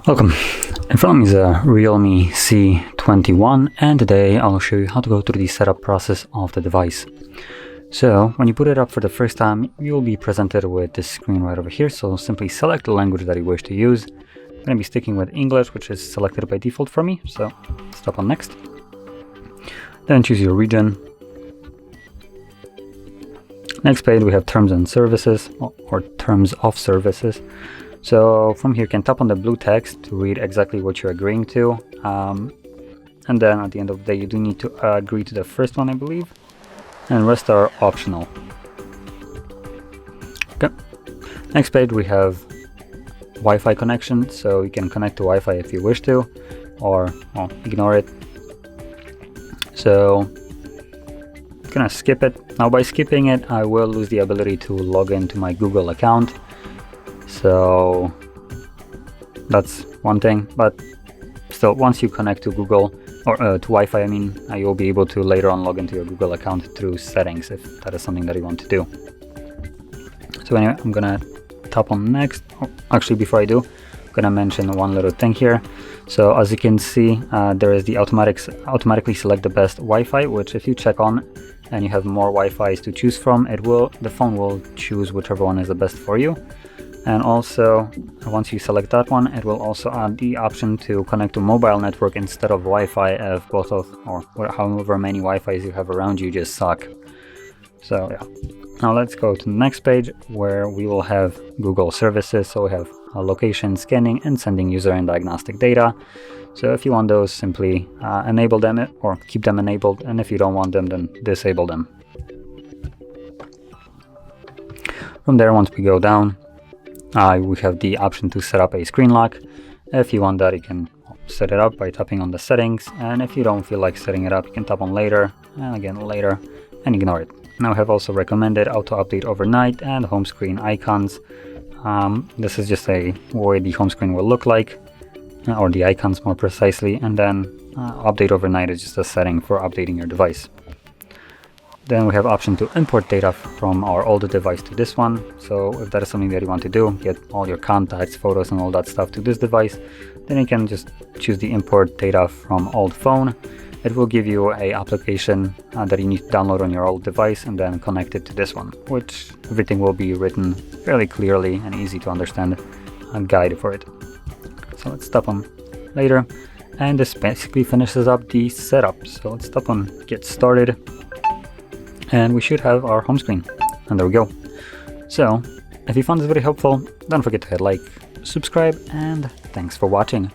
Welcome. In front of me is a REALME C21, and today I'll show you how to go through the setup process of the device. So when you put it up for the first time, you'll be presented with this screen right over here. So simply select the language that you wish to use. I'm going to be sticking with English, which is selected by default for me. So stop on next. Then choose your region. Next page we have terms and services, or terms of services. So from here you can tap on the blue text to read exactly what you're agreeing to. And then at the end of the day you do need to agree to the first one, I believe. And rest are optional. Okay. Next page we have Wi-Fi connection, so you can connect to Wi-Fi if you wish to, or well, ignore it. So I'm gonna skip it. Now by skipping it, I will lose the ability to log into my Google account. So that's one thing, but still, once you connect to Google or to Wi-Fi, I mean, you'll be able to later on log into your Google account through settings if that is something that you want to do. So anyway, I'm gonna tap on next. Oh, actually, before I do, I'm gonna mention one little thing here. So as you can see, there is the automatically select the best Wi-Fi, which if you check on and you have more Wi-Fis to choose from, the phone will choose whichever one is the best for you. And also, once you select that one, it will also add the option to connect to mobile network instead of Wi-Fi if both of, or however many Wi-Fis you have around you just suck. So yeah. Now let's go to the next page where we will have Google services. So we have location, scanning, and sending user and diagnostic data. So if you want those, simply enable them or keep them enabled. And if you don't want them, then disable them. From there, once we go down, we have the option to set up a screen lock. If you want that, you can set it up by tapping on the settings, and if you don't feel like setting it up, you can tap on later, and again later, and ignore it. Now I have also recommended auto update overnight and home screen icons. This is just a way the home screen will look like, or the icons more precisely, and then update overnight is just a setting for updating your device. Then we have option to import data from our older device to this one. So if that is something that you want to do, get all your contacts, photos, and all that stuff to this device, then you can just choose the import data from old phone. It will give you a application that you need to download on your old device and then connect it to this one, which everything will be written fairly clearly and easy to understand a guide for it. So let's tap on later, and this basically finishes up the setup. So let's tap on get started. And we should have our home screen, and there we go. So if you found this video helpful, don't forget to hit like, subscribe, and thanks for watching.